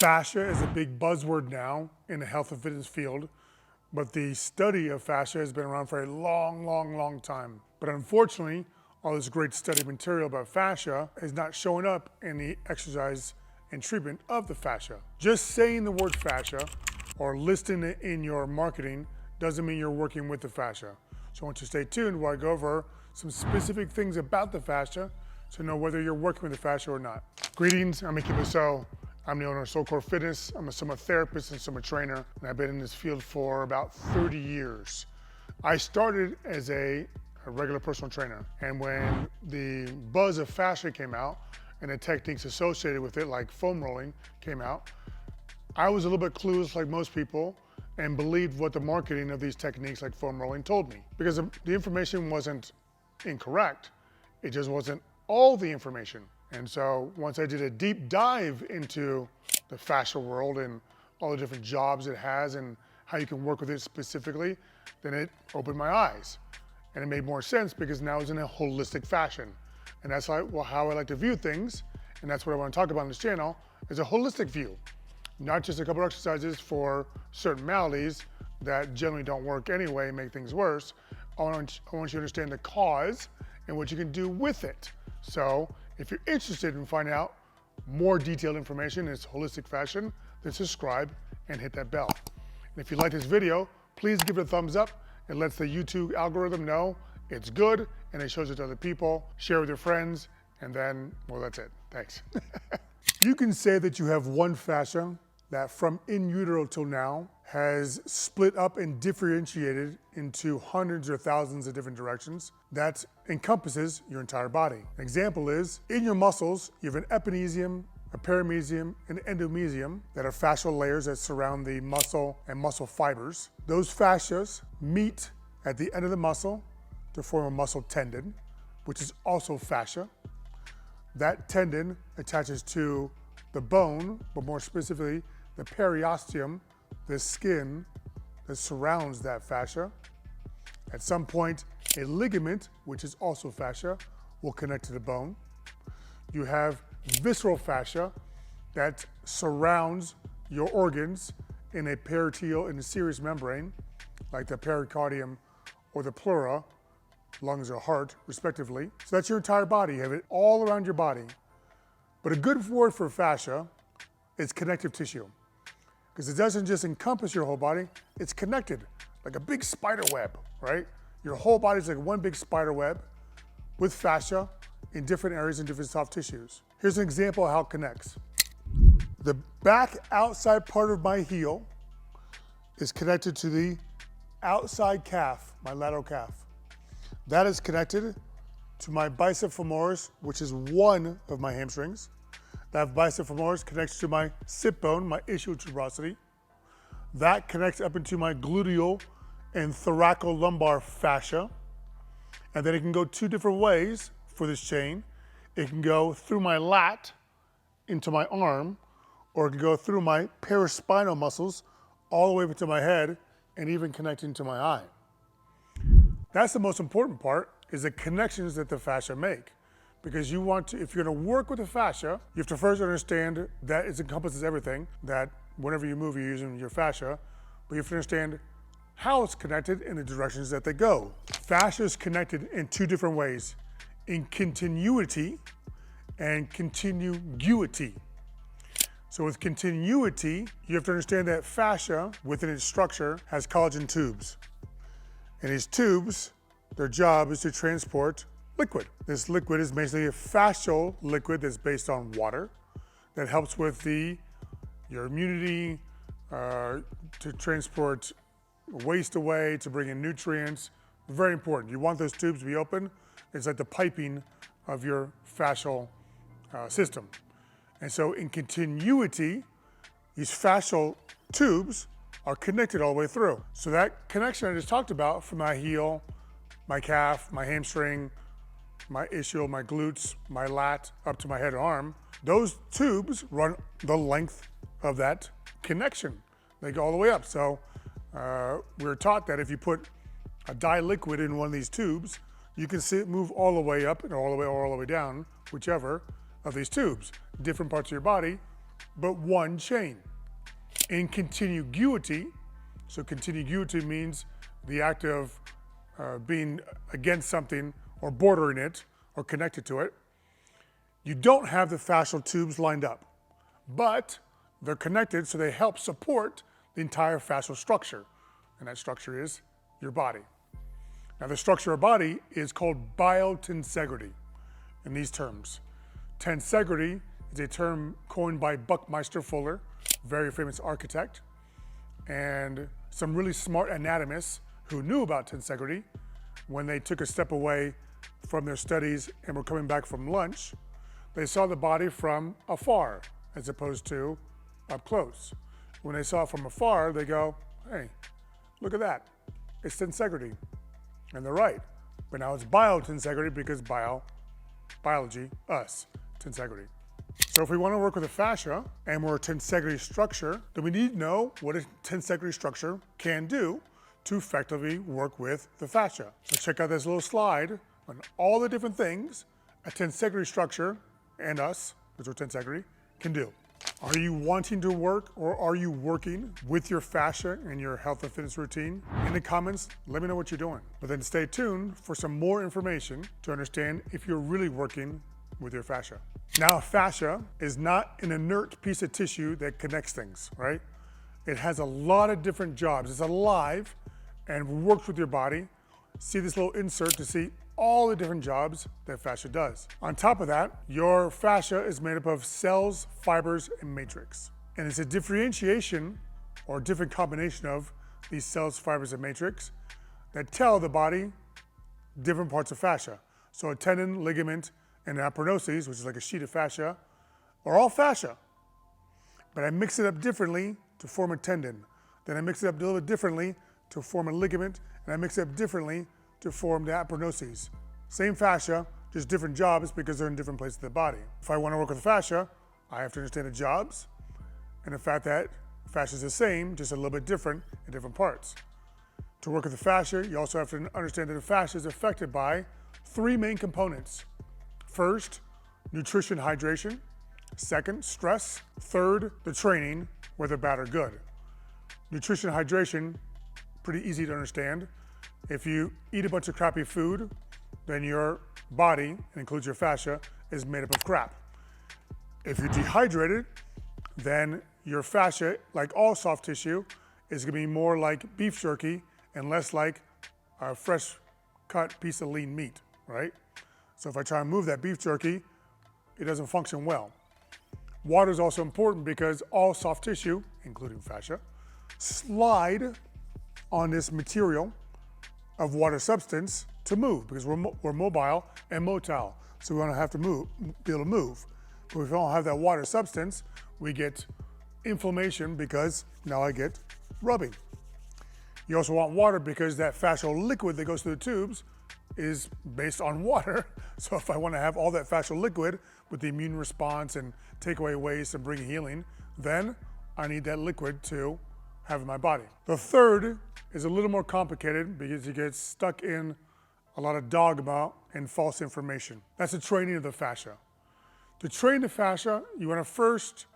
Fascia is a big buzzword now in the health and fitness field, but the study of fascia has been around for a long time. But unfortunately, all this great study material about fascia is not showing up in the exercise and treatment of the fascia. Just saying the word fascia or listing it in your marketing doesn't mean you're working with the fascia. So I want you to stay tuned while I go over some specific things about the fascia to know whether you're working with the fascia or not. Greetings, I'm Mickey Basso. I'm the owner of SolCore Fitness. I'm a soma therapist and soma trainer, and I've been in this field for about 30 years. I started as a regular personal trainer, and when the buzz of fascia came out and the techniques associated with it, like foam rolling, came out, I was a little bit clueless like most people and believed what the marketing of these techniques like foam rolling told me. Because the information wasn't incorrect, it just wasn't all the information. And so once I did a deep dive into the fascia world and all the different jobs it has and how you can work with it specifically, then it opened my eyes. And it made more sense because now it's in a holistic fashion. And that's how I like to view things. And that's what I want to talk about on this channel, is a holistic view. Not just a couple of exercises for certain maladies that generally don't work anyway and make things worse. I want you to understand the cause and what you can do with it. So if you're interested in finding out more detailed information in this holistic fashion, then subscribe and hit that bell. And if you like this video, please give it a thumbs up. It lets the YouTube algorithm know it's good and it shows it to other people. Share with your friends, and then, well, that's it. Thanks. You can say that you have one fascia that from in utero till now has split up and differentiated into hundreds or thousands of different directions that encompasses your entire body. An example is, in your muscles, you have an epimysium, a perimysium, and endomysium that are fascial layers that surround the muscle and muscle fibers. Those fascias meet at the end of the muscle to form a muscle tendon, which is also fascia. That tendon attaches to the bone, but more specifically, the periosteum, the skin that surrounds that fascia. At some point, a ligament, which is also fascia, will connect to the bone. You have visceral fascia that surrounds your organs in a peritoneal and a serous membrane, like the pericardium or the pleura, lungs or heart, respectively. So that's your entire body. You have it all around your body. But a good word for fascia is connective tissue, because it doesn't just encompass your whole body, it's connected, like a big spider web, right? Your whole body is like one big spider web with fascia in different areas and different soft tissues. Here's an example of how it connects. The back outside part of my heel is connected to the outside calf, my lateral calf. That is connected to my bicep femoris, which is one of my hamstrings. That bicep femoris connects to my sit bone, my ischial tuberosity. That connects up into my gluteal and thoracolumbar fascia. And then it can go two different ways for this chain. It can go through my lat into my arm, or it can go through my paraspinal muscles all the way up to my head and even connecting to my eye. That's the most important part, is the connections that the fascia make. Because you want to, if you're gonna work with the fascia, you have to first understand that it encompasses everything, that whenever you move, you're using your fascia, but you have to understand how it's connected in the directions that they go. Fascia is connected in two different ways, in continuity and contiguity. So with continuity, you have to understand that fascia within its structure has collagen tubes. And these tubes, their job is to transport liquid. This liquid is basically a fascial liquid that's based on water that helps with your immunity, to transport waste away, to bring in nutrients. Very important. You want those tubes to be open. It's like the piping of your fascial system. And so in continuity, these fascial tubes are connected all the way through. So that connection I just talked about from my heel, my calf, my hamstring, my ischial, my glutes, my lat, up to my head and arm, those tubes run the length of that connection. They go all the way up. So we're taught that if you put a dye liquid in one of these tubes, you can see it move all the way up and all the way down, whichever of these tubes. Different parts of your body but one chain. In contiguity, so contiguity means the act of being against something or bordering it or connected to it, you don't have the fascial tubes lined up, but they're connected so they help support the entire fascial structure, and that structure is your body. Now the structure of body is called biotensegrity in these terms. Tensegrity is a term coined by Buckminster Fuller, very famous architect, and some really smart anatomists who knew about tensegrity. When they took a step away from their studies and were coming back from lunch, they saw the body from afar as opposed to up close. When they saw it from afar, they go, hey, look at that, it's tensegrity. And they're right, but now it's biotensegrity because biology, us, tensegrity. So if we want to work with a fascia and we're a tensegrity structure, then we need to know what a tensegrity structure can do to effectively work with the fascia. Let's check out this little slide on all the different things a tensegrity structure and us, which are tensegrity, can do. Are you wanting to work or are you working with your fascia in your health and fitness routine? In the comments, let me know what you're doing. But then stay tuned for some more information to understand if you're really working with your fascia. Now, a fascia is not an inert piece of tissue that connects things, right? It has a lot of different jobs. It's alive and works with your body. See this little insert to see all the different jobs that fascia does. On top of that, your fascia is made up of cells, fibers, and matrix. And it's a differentiation or different combination of these cells, fibers, and matrix that tell the body different parts of fascia. So a tendon, ligament, and aponeuses, which is like a sheet of fascia, are all fascia. But I mix it up differently to form a tendon. Then I mix it up a little bit differently to form a ligament, and I mix it up differently to form the aponeuses. Same fascia, just different jobs because they're in different places of the body. If I want to work with fascia, I have to understand the jobs and the fact that fascia is the same, just a little bit different in different parts. To work with the fascia, you also have to understand that the fascia is affected by three main components. First, nutrition, hydration. Second, stress. Third, the training, whether bad or good. Nutrition, hydration, pretty easy to understand. If you eat a bunch of crappy food, then your body, includes your fascia, is made up of crap. If you're dehydrated, then your fascia, like all soft tissue, is gonna be more like beef jerky and less like a fresh cut piece of lean meat, right? So if I try and move that beef jerky, it doesn't function well. Water is also important because all soft tissue, including fascia, slide on this material of water substance to move because we're mobile and motile. So we want to have to move, be able to move. But if we don't have that water substance, we get inflammation because now I get rubbing. You also want water because that fascial liquid that goes through the tubes is based on water. So if I want to have all that fascial liquid with the immune response and take away waste and bring healing, then I need that liquid to have in my body. The third is a little more complicated because you get stuck in a lot of dogma and false information. That's the training of the fascia. To train the fascia, you want to first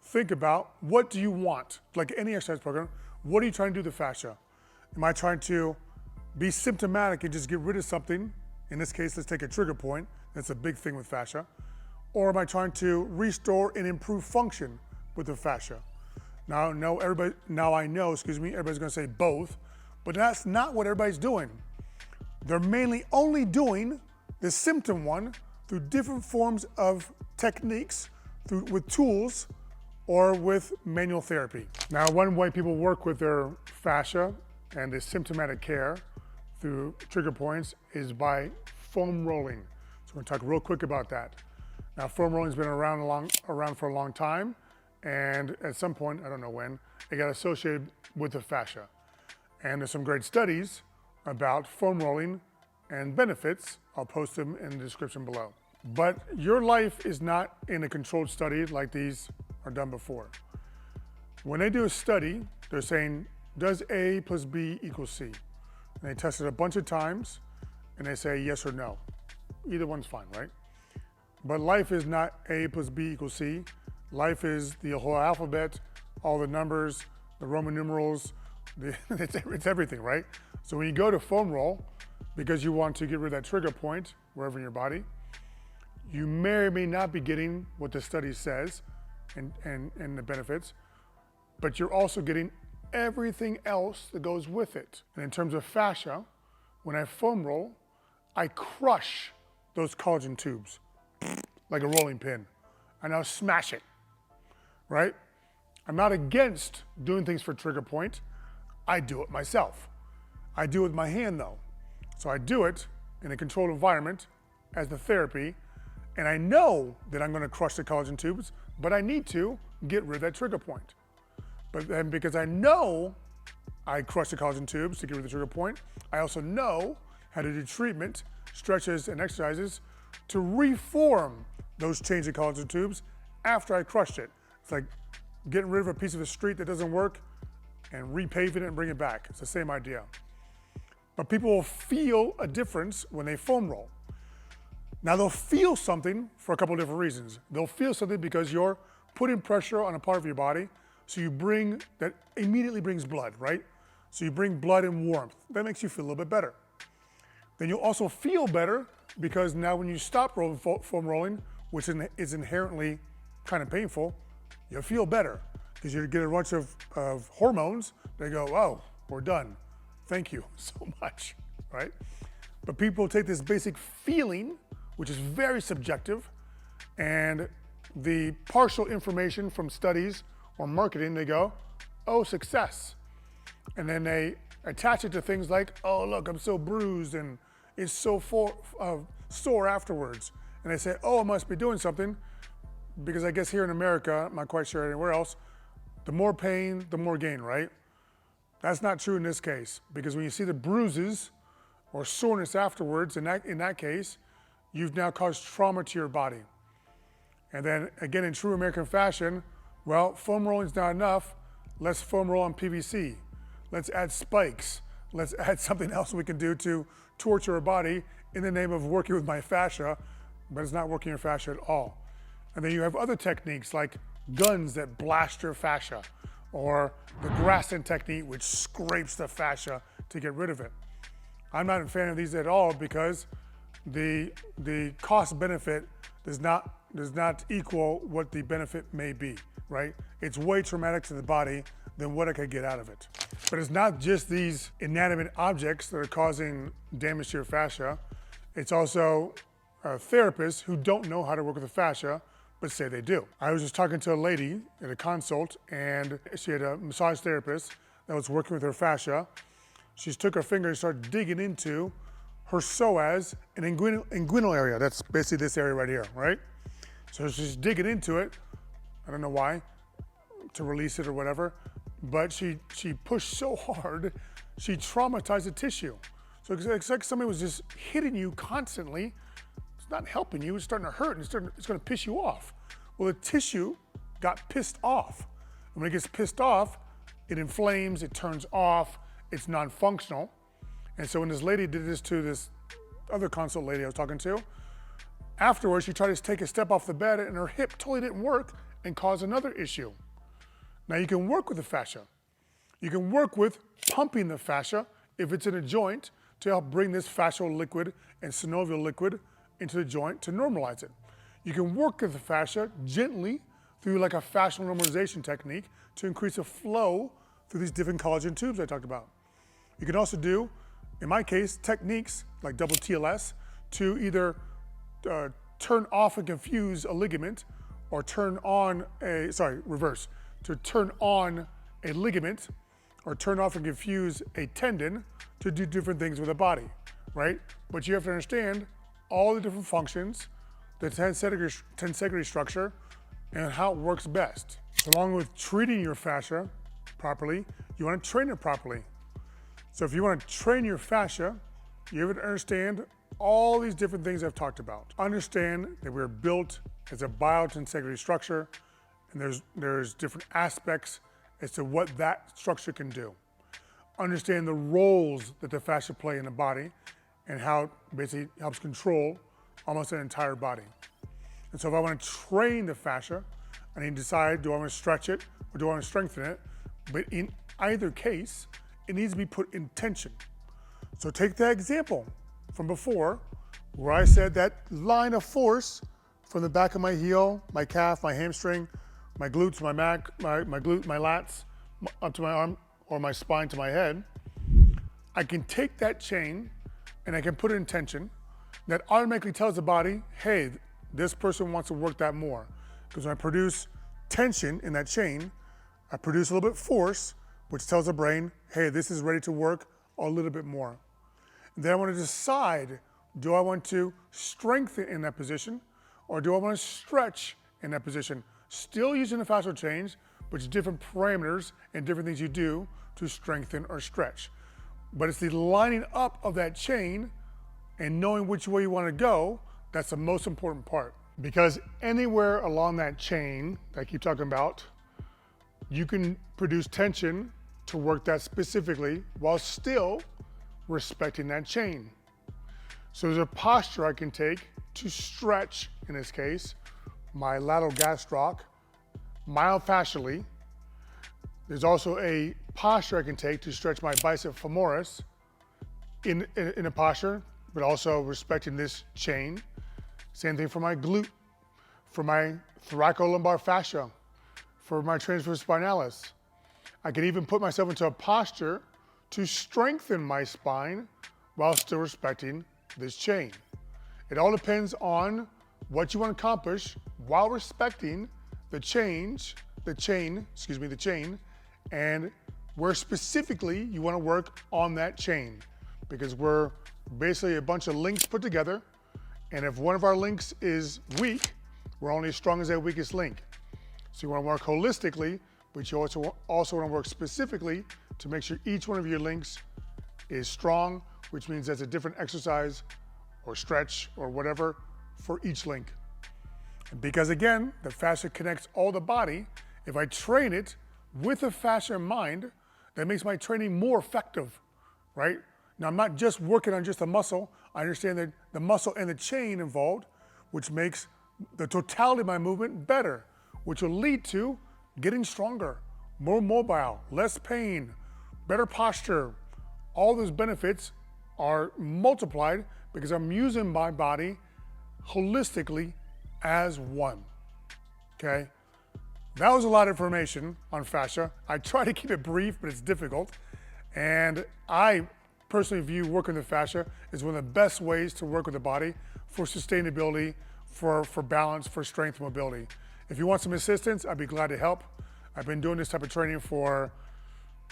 think about what do you want? Like any exercise program, what are you trying to do to the fascia? Am I trying to be symptomatic and just get rid of something? In this case, let's take a trigger point. That's a big thing with fascia. Or am I trying to restore and improve function with the fascia? Now I know, everybody's gonna say both, but that's not what everybody's doing. They're mainly only doing the symptom one through different forms of techniques, with tools, or with manual therapy. Now, one way people work with their fascia and the symptomatic care through trigger points is by foam rolling. So we're gonna talk real quick about that. Now, foam rolling's been around for a long time, and at some point, I don't know when, it got associated with the fascia. And there's some great studies about foam rolling and benefits. I'll post them in the description below. But your life is not in a controlled study like these are done before. When they do a study, they're saying, does A plus B equal C? And they test it a bunch of times, and they say yes or no. Either one's fine, right? But life is not A plus B equals C. Life is the whole alphabet, all the numbers, the Roman numerals, it's everything, right? So when you go to foam roll, because you want to get rid of that trigger point wherever in your body, you may or may not be getting what the study says and the benefits, but you're also getting everything else that goes with it. And in terms of fascia, when I foam roll, I crush those collagen tubes like a rolling pin. I now smash it, right? I'm not against doing things for trigger point. I do it myself. I do it with my hand though. So I do it in a controlled environment as the therapy, and I know that I'm gonna crush the collagen tubes, but I need to get rid of that trigger point. But then because I know I crush the collagen tubes to get rid of the trigger point, I also know how to do treatment, stretches, and exercises to reform those changing collagen tubes after I crushed it. It's like getting rid of a piece of a street that doesn't work and repaving it and bring it back. It's the same idea. But people will feel a difference when they foam roll. Now they'll feel something for a couple of different reasons. They'll feel something because you're putting pressure on a part of your body, so you bring, that immediately brings blood, right? So you bring blood and warmth. That makes you feel a little bit better. Then you'll also feel better because now when you stop foam rolling, which is inherently kind of painful, you'll feel better because you get a bunch of hormones. They go, oh, we're done. Thank you so much, right? But people take this basic feeling, which is very subjective, and the partial information from studies or marketing, they go, oh, success. And then they attach it to things like, oh, look, I'm so bruised and it's so sore afterwards. And they say, oh, I must be doing something, because I guess here in America, I'm not quite sure anywhere else, the more pain, the more gain, right? That's not true in this case, because when you see the bruises or soreness afterwards, in that case, you've now caused trauma to your body. And then again, in true American fashion, well, foam rolling is not enough. Let's foam roll on PVC. Let's add spikes. Let's add something else we can do to torture our body in the name of working with my fascia, but it's not working your fascia at all. And then you have other techniques like guns that blast your fascia, or the Graston technique, which scrapes the fascia to get rid of it. I'm not a fan of these at all because the cost benefit does not equal what the benefit may be, right? It's way traumatic to the body than what I could get out of it. But it's not just these inanimate objects that are causing damage to your fascia. It's also therapists who don't know how to work with the fascia, but say they do. I was just talking to a lady at a consult, and she had a massage therapist that was working with her fascia. She took her finger and started digging into her psoas and inguinal area. That's basically this area right here, right? So she's digging into it. I don't know why, to release it or whatever, but she pushed so hard, she traumatized the tissue. So it's like somebody was just hitting you constantly. It's not helping you, it's starting to hurt, and it's gonna piss you off. Well, the tissue got pissed off. And when it gets pissed off, it inflames, it turns off, it's non-functional. And so when this lady did this to this other consult lady I was talking to, afterwards she tried to take a step off the bed and her hip totally didn't work and caused another issue. Now you can work with the fascia. You can work with pumping the fascia if it's in a joint to help bring this fascial liquid and synovial liquid into the joint to normalize it. You can work with the fascia gently through like a fascial normalization technique to increase the flow through these different collagen tubes I talked about. You can also do, in my case, techniques like double TLS to either turn off and confuse a ligament or turn on to turn on a ligament or turn off and confuse a tendon to do different things with the body, right? But you have to understand all the different functions, the tensegrity structure, and how it works best. Along with treating your fascia properly, you want to train it properly. So if you want to train your fascia, you have to understand all these different things I've talked about. Understand that we're built as a biotensegrity structure, and there's different aspects as to what that structure can do. Understand the roles that the fascia play in the body and how it basically helps control almost an entire body. And so if I want to train the fascia, I need to decide, do I want to stretch it or do I want to strengthen it? But in either case, it needs to be put in tension. So take that example from before where I said that line of force from the back of my heel, my calf, my hamstring, my glutes, my lats, up to my arm, or my spine to my head. I can take that chain and I can put it in tension. That automatically tells the body, hey, this person wants to work that more. Because when I produce tension in that chain, I produce a little bit of force, which tells the brain, hey, this is ready to work a little bit more. And then I want to decide, do I want to strengthen in that position or do I want to stretch in that position? Still using the fascial chains, but it's different parameters and different things you do to strengthen or stretch. But it's the lining up of that chain and knowing which way you want to go, that's the most important part. Because anywhere along that chain that I keep talking about, you can produce tension to work that specifically while still respecting that chain. So there's a posture I can take to stretch, in this case, my lateral gastroc myofascially. There's also a posture I can take to stretch my bicep femoris in a posture, but also respecting this chain. Same thing for my glute, for my thoracolumbar fascia, for my transverse spinalis. I can even put myself into a posture to strengthen my spine while still respecting this chain. It all depends on what you want to accomplish while respecting the chain, and where specifically you want to work on that chain. Because we're basically a bunch of links put together, and if one of our links is weak, we're only as strong as that weakest link. So you want to work holistically, but you also want to work specifically to make sure each one of your links is strong, which means there's a different exercise or stretch or whatever for each link. And because again, the fascia connects all the body, if I train it with the fascia in mind, that makes my training more effective, right? Now I'm not just working on just the muscle, I understand that the muscle and the chain involved, which makes the totality of my movement better, which will lead to getting stronger, more mobile, less pain, better posture. All those benefits are multiplied because I'm using my body holistically as one, okay? That was a lot of information on fascia. I try to keep it brief, but it's difficult. And I personally view working with fascia as one of the best ways to work with the body for sustainability, for balance, for strength and mobility. If you want some assistance, I'd be glad to help. I've been doing this type of training for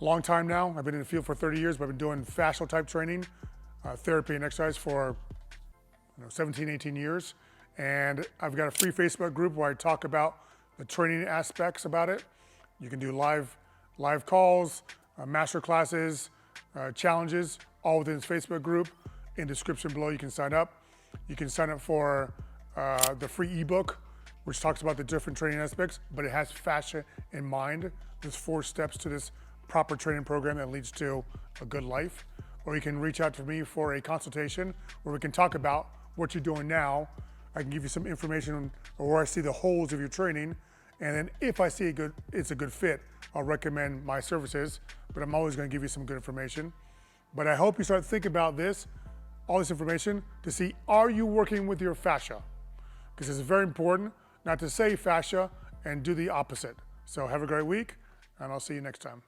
a long time now. I've been in the field for 30 years, but I've been doing fascial type training, therapy and exercise for 17, 18 years. And I've got a free Facebook group where I talk about the training aspects about it. You can do live calls, master classes, challenges, all within this Facebook group. In the description below, you can sign up. You can sign up for the free ebook, which talks about the different training aspects, but it has fascia in mind. There's 4 steps to this proper training program that leads to a good life. Or you can reach out to me for a consultation where we can talk about what you're doing now. I can give you some information on where I see the holes of your training. And then if I see it's a good fit, I'll recommend my services, but I'm always gonna give you some good information. But I hope you start thinking about this, all this information, to see, are you working with your fascia? Because it's very important not to say fascia and do the opposite. So have a great week, and I'll see you next time.